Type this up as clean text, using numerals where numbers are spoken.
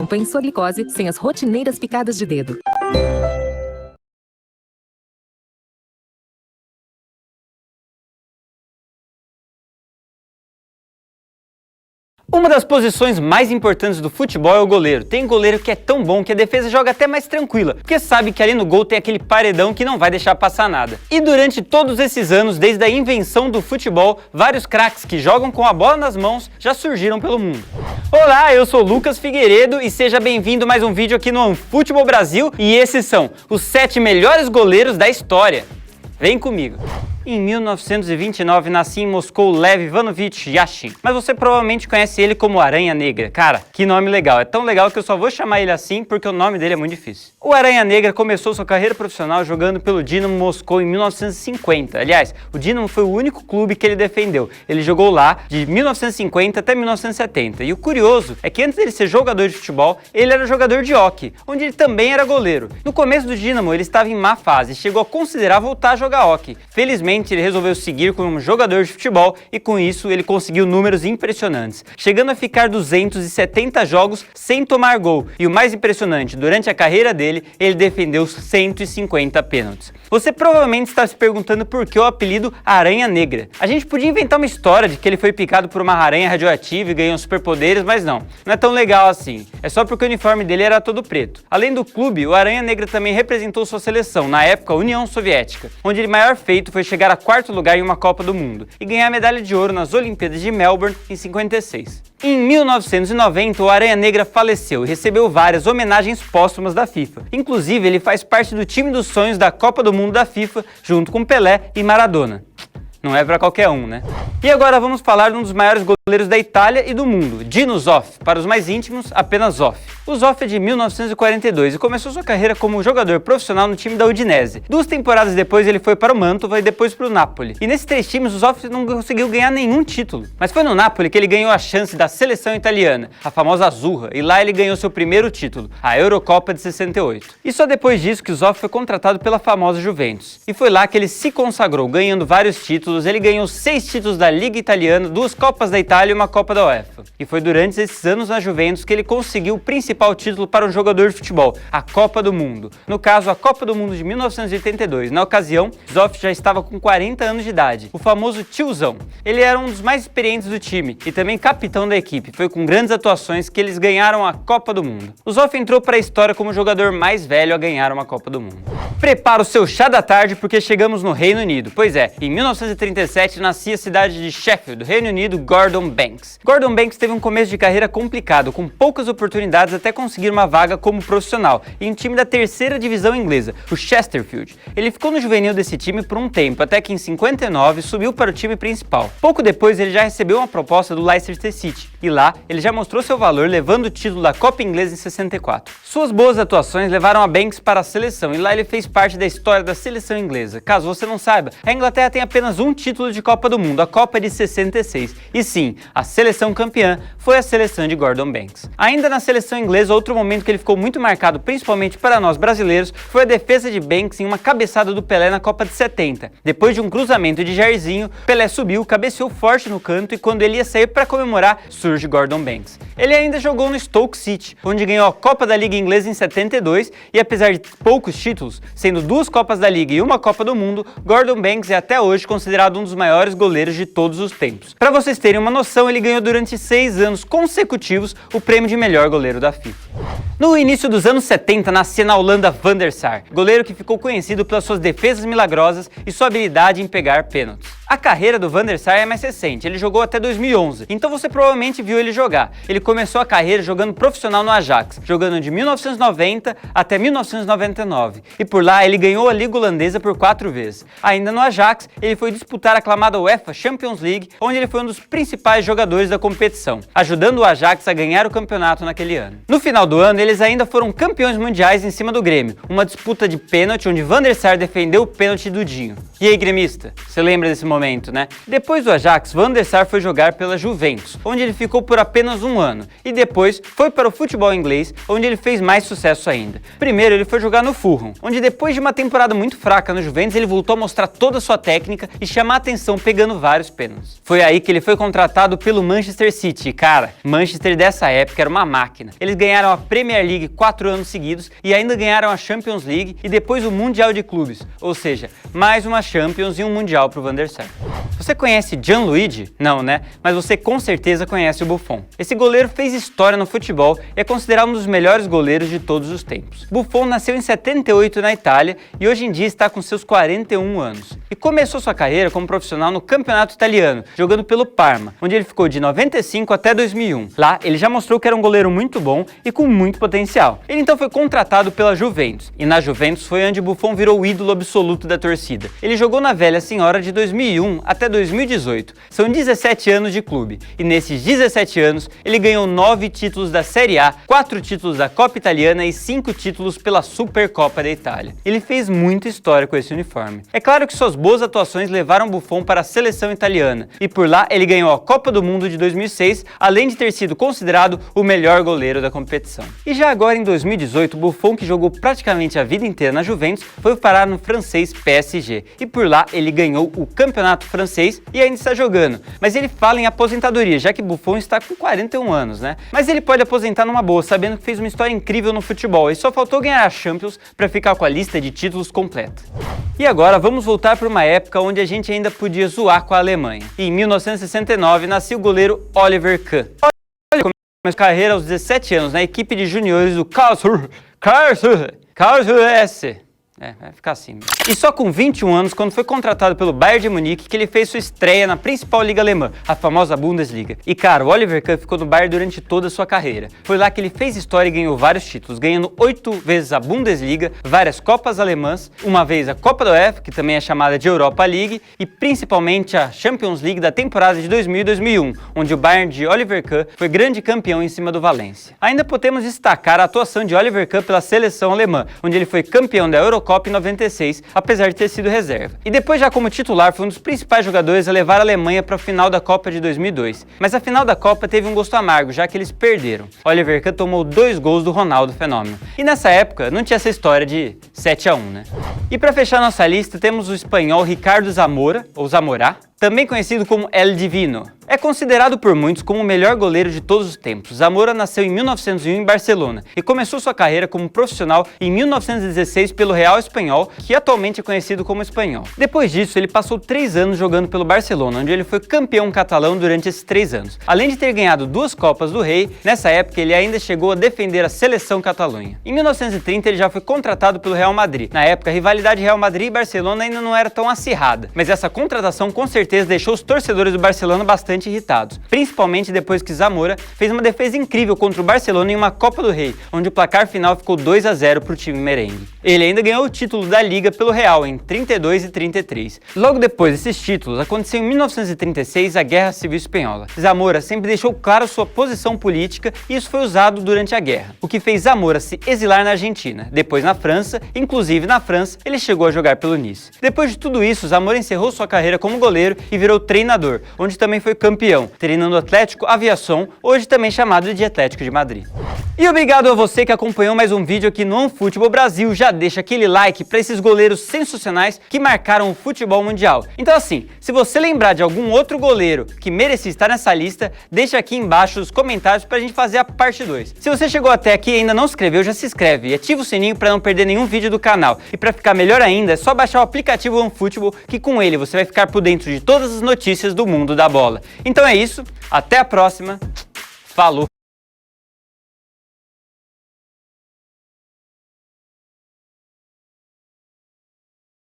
acompanhe sua glicose sem as rotineiras picadas de dedo. Uma das posições mais importantes do futebol é o goleiro. Tem goleiro que é tão bom que a defesa joga até mais tranquila, porque sabe que ali no gol tem aquele paredão que não vai deixar passar nada. E durante todos esses anos, desde a invenção do futebol, vários craques que jogam com a bola nas mãos já surgiram pelo mundo. Olá, eu sou Lucas Figueiredo e seja bem-vindo a mais um vídeo aqui no Futebol Brasil, e esses são os 7 melhores goleiros da história. Vem comigo! Em 1929 nascia em Moscou Lev Ivanovich Yashin, mas você provavelmente conhece ele como Aranha Negra. Cara, que nome legal, é tão legal que eu só vou chamar ele assim porque o nome dele é muito difícil. O Aranha Negra começou sua carreira profissional jogando pelo Dinamo Moscou em 1950. Aliás, o Dinamo foi o único clube que ele defendeu. Ele jogou lá de 1950 até 1970. E o curioso é que antes dele ser jogador de futebol, ele era jogador de hóquei, onde ele também era goleiro. No começo do Dinamo, ele estava em má fase e chegou a considerar voltar a jogar hóquei. Felizmente, ele resolveu seguir como jogador de futebol e com isso ele conseguiu números impressionantes, chegando a ficar 270 jogos sem tomar gol. E o mais impressionante, durante a carreira dele, ele defendeu 150 pênaltis. Você provavelmente está se perguntando por que o apelido Aranha Negra. A gente podia inventar uma história de que ele foi picado por uma aranha radioativa e ganhou superpoderes, mas não é tão legal assim. É só porque o uniforme dele era todo preto. Além do clube, o Aranha Negra também representou sua seleção, na época União Soviética, onde o maior feito foi chegar a quarto lugar em uma Copa do Mundo e ganhar a medalha de ouro nas Olimpíadas de Melbourne em 56. Em 1990, o Aranha Negra faleceu e recebeu várias homenagens póstumas da FIFA. Inclusive, ele faz parte do time dos sonhos da Copa do Mundo da FIFA, junto com Pelé e Maradona. Não é pra qualquer um, né? E agora vamos falar de um dos maiores goleiros da Itália e do mundo, Dino Zoff. Para os mais íntimos, apenas Zoff. O Zoff é de 1942 e começou sua carreira como jogador profissional no time da Udinese. 2 temporadas depois ele foi para o Mantova e depois para o Napoli. E nesses 3 times o Zoff não conseguiu ganhar nenhum título. Mas foi no Napoli que ele ganhou a chance da seleção italiana, a famosa Azzurra, e lá ele ganhou seu primeiro título, a Eurocopa de 68. E só depois disso que o Zoff foi contratado pela famosa Juventus. E foi lá que ele se consagrou, ganhando vários títulos. Ele ganhou 6 títulos da Liga Italiana, 2 Copas da Itália e uma Copa da UEFA. E foi durante esses anos na Juventus que ele conseguiu o principal título para um jogador de futebol, a Copa do Mundo. No caso, a Copa do Mundo de 1982. Na ocasião, Zoff já estava com 40 anos de idade, o famoso tiozão. Ele era um dos mais experientes do time e também capitão da equipe. Foi com grandes atuações que eles ganharam a Copa do Mundo. O Zoff entrou para a história como o jogador mais velho a ganhar uma Copa do Mundo. Prepara o seu chá da tarde porque chegamos no Reino Unido. Pois é, em 1937 nascia a cidade de Sheffield, Reino Unido, Gordon Banks. Gordon Banks teve um começo de carreira complicado, com poucas oportunidades até conseguir uma vaga como profissional em um time da 3ª divisão inglesa, o Chesterfield. Ele ficou no juvenil desse time por um tempo, até que em 59 subiu para o time principal. Pouco depois ele já recebeu uma proposta do Leicester City, e lá ele já mostrou seu valor levando o título da Copa Inglesa em 64. Suas boas atuações levaram a Banks para a seleção, e lá ele fez parte da história da seleção inglesa. Caso você não saiba, a Inglaterra tem apenas um título de Copa do Mundo, a Copa de 66. E sim, a seleção campeã foi a seleção de Gordon Banks. Ainda na seleção inglesa, outro momento que ele ficou muito marcado, principalmente para nós brasileiros, foi a defesa de Banks em uma cabeçada do Pelé na Copa de 70. Depois de um cruzamento de Jairzinho, Pelé subiu, cabeceou forte no canto e quando ele ia sair para comemorar, surge Gordon Banks. Ele ainda jogou no Stoke City, onde ganhou a Copa da Liga Inglesa em 72 e apesar de poucos títulos, sendo 2 Copas da Liga e uma Copa do Mundo, Gordon Banks é até hoje considerado um dos maiores goleiros de todos os tempos. Para vocês terem uma noção, ele ganhou durante 6 anos consecutivos o prêmio de melhor goleiro da FIFA. No início dos anos 70, nascia na Holanda Van der Sar, goleiro que ficou conhecido pelas suas defesas milagrosas e sua habilidade em pegar pênaltis. A carreira do Van der Sar é mais recente, ele jogou até 2011, então você provavelmente viu ele jogar. Ele começou a carreira jogando profissional no Ajax, jogando de 1990 até 1999, e por lá ele ganhou a Liga Holandesa por 4 vezes. Ainda no Ajax, ele foi disputar a aclamada UEFA Champions League, onde ele foi um dos principais jogadores da competição, ajudando o Ajax a ganhar o campeonato naquele ano. No final do ano, eles ainda foram campeões mundiais em cima do Grêmio, uma disputa de pênalti onde Van der Sar defendeu o pênalti do Dinho. E aí, gremista, você lembra desse momento? momento, né? Depois do Ajax, Van der Sar foi jogar pela Juventus, onde ele ficou por apenas um ano, e depois foi para o futebol inglês, onde ele fez mais sucesso ainda. Primeiro ele foi jogar no Fulham, onde depois de uma temporada muito fraca no Juventus, ele voltou a mostrar toda a sua técnica e chamar a atenção pegando vários pênaltis. Foi aí que ele foi contratado pelo Manchester City, e cara, Manchester dessa época era uma máquina. Eles ganharam a Premier League 4 anos seguidos e ainda ganharam a Champions League e depois o Mundial de Clubes, ou seja, mais uma Champions e um Mundial pro Van der Sar. Você conhece Gianluigi? Não, né? Mas você com certeza conhece o Buffon. Esse goleiro fez história no futebol e é considerado um dos melhores goleiros de todos os tempos. Buffon nasceu em 78 na Itália e hoje em dia está com seus 41 anos. E começou sua carreira como profissional no campeonato italiano, jogando pelo Parma, onde ele ficou de 95 até 2001. Lá, ele já mostrou que era um goleiro muito bom e com muito potencial. Ele então foi contratado pela Juventus, e na Juventus foi onde Buffon virou o ídolo absoluto da torcida. Ele jogou na velha senhora de 2001 até 2018. São 17 anos de clube, e nesses 17 anos ele ganhou 9 títulos da Série A, 4 títulos da Copa Italiana e 5 títulos pela Supercopa da Itália. Ele fez muita história com esse uniforme. É claro que suas boas atuações levaram Buffon para a seleção italiana, e por lá ele ganhou a Copa do Mundo de 2006, além de ter sido considerado o melhor goleiro da competição. E já agora em 2018, Buffon, que jogou praticamente a vida inteira na Juventus, foi parar no francês PSG, e por lá ele ganhou o campeonato francês e ainda está jogando. Mas ele fala em aposentadoria, já que Buffon está com 41 anos, né? Mas ele pode aposentar numa boa, sabendo que fez uma história incrível no futebol e só faltou ganhar a Champions para ficar com a lista de títulos completa. E agora vamos voltar para uma época onde a gente ainda podia zoar com a Alemanha. E em 1969 nasceu o goleiro Oliver Kahn. Ele começou a carreira aos 17 anos na equipe de juniores do Karlsruhe. Vai ficar assim. E só com 21 anos, quando foi contratado pelo Bayern de Munique, que ele fez sua estreia na principal liga alemã, a famosa Bundesliga. E cara, o Oliver Kahn ficou no Bayern durante toda a sua carreira. Foi lá que ele fez história e ganhou vários títulos, ganhando 8 vezes a Bundesliga, várias Copas alemãs, uma vez a Copa da UEFA, que também é chamada de Europa League, e principalmente a Champions League da temporada de 2000 e 2001, onde o Bayern de Oliver Kahn foi grande campeão em cima do Valência. Ainda podemos destacar a atuação de Oliver Kahn pela seleção alemã, onde ele foi campeão da Eurocopa em 96, apesar de ter sido reserva. E depois, já como titular, foi um dos principais jogadores a levar a Alemanha para a final da Copa de 2002. Mas a final da Copa teve um gosto amargo, já que eles perderam. Oliver Kahn tomou 2 gols do Ronaldo Fenômeno. E nessa época, não tinha essa história de 7-1, né? E para fechar nossa lista, temos o espanhol Ricardo Zamora, ou Zamorá, também conhecido como El Divino. É considerado por muitos como o melhor goleiro de todos os tempos. Zamora nasceu em 1901 em Barcelona e começou sua carreira como profissional em 1916 pelo Real Espanhol, que atualmente é conhecido como Espanhol. Depois disso, ele passou 3 anos jogando pelo Barcelona, onde ele foi campeão catalão durante esses 3 anos. Além de ter ganhado 2 Copas do Rei, nessa época ele ainda chegou a defender a seleção Catalunha. Em 1930 ele já foi contratado pelo Real Madrid. Na época, a rivalidade Real Madrid e Barcelona ainda não era tão acirrada, mas essa contratação com certeza deixou os torcedores do Barcelona bastante irritados, principalmente depois que Zamora fez uma defesa incrível contra o Barcelona em uma Copa do Rei, onde o placar final ficou 2-0 para o time merengue. Ele ainda ganhou o título da Liga pelo Real em 32 e 33. Logo depois desses títulos, aconteceu em 1936 a Guerra Civil Espanhola. Zamora sempre deixou claro sua posição política e isso foi usado durante a guerra, o que fez Zamora se exilar na Argentina, depois na França, inclusive na França ele chegou a jogar pelo Nice. Depois de tudo isso, Zamora encerrou sua carreira como goleiro e virou treinador, onde também foi campeão, treinando o Atlético Aviação, hoje também chamado de Atlético de Madrid. E obrigado a você que acompanhou mais um vídeo aqui no OneFootball Brasil. Já deixa aquele like para esses goleiros sensacionais que marcaram o futebol mundial. Então assim, se você lembrar de algum outro goleiro que merecia estar nessa lista, deixa aqui embaixo nos comentários pra gente fazer a parte 2. Se você chegou até aqui e ainda não se inscreveu, já se inscreve e ativa o sininho para não perder nenhum vídeo do canal. E para ficar melhor ainda, é só baixar o aplicativo OneFootball, que com ele você vai ficar por dentro de todas as notícias do mundo da bola. Então é isso, até a próxima, falou!